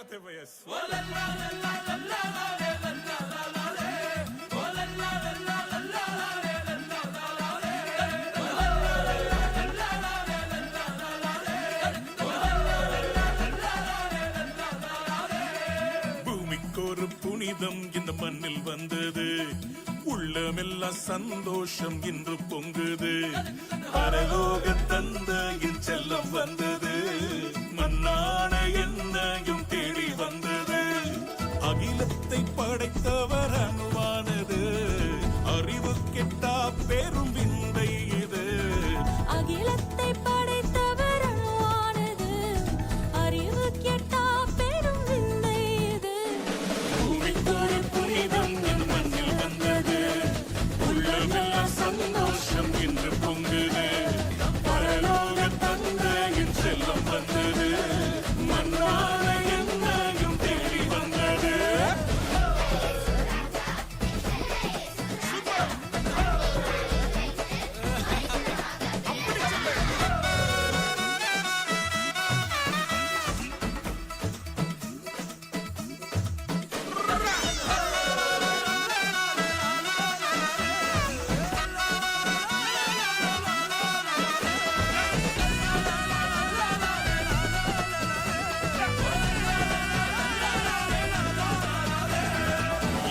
बात है भैया। பூமிக்கொரு புனிதம் இந்த மண்ணில் வந்தது, உள்ளமெல்லாம் சந்தோஷம் இன்று பொங்குது. பரலோக தந்தையின் செல்லம் வந்தது, மண்ணான என்னையும் தேடி வந்தது. அகிலத்தை படைத்தவர் அணுவானது, அறிவு கெட்டா பெரும் விந்தை இது. அகிலத்தை படைத்தவர் அணுவானது, அறிவு கெட்டா பெரும் விந்தை இது. பூமிக்கொரு புனிதம் என் மண்ணில் வந்தது, உள்ளமெல்லாம் சந்தோஷம் இன்று பொங்குது. பரலோக தந்தையின் செல்லம் வந்தது, மண்ணான என்னையும் தேடி வந்தது.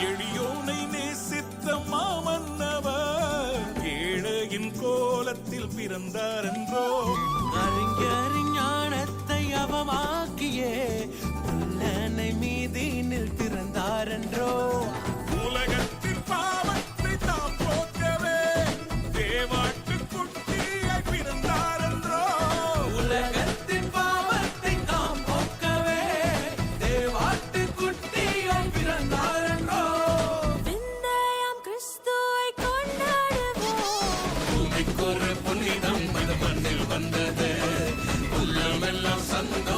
எளியோனை நேசித்த மாமன்னவர் ஏழையின் கோலத்தில் பிறந்தார் என்றோ. அறிஞானத்தை அவமாக்கியே புல்லனை மீதினில் பிறந்தாரென்றோ. உலகத்தின் பாவத்தை தாம் போக்கவே தேவாட்டு குட்டியாய் பிறந்தார் என்றோ. உலகத்தின் பாவத்தை தாம் போக்கவே தேவாட்டு குட்டியாய் பிறந்தாரென்றோ. விந்தையாம் கிறிஸ்துவை கொண்டாடுவோம். பூமிக்கொரு புனிதம் இந்த மண்ணில் வந்தது, உள்ளமெல்லாம் சந்தோஷம்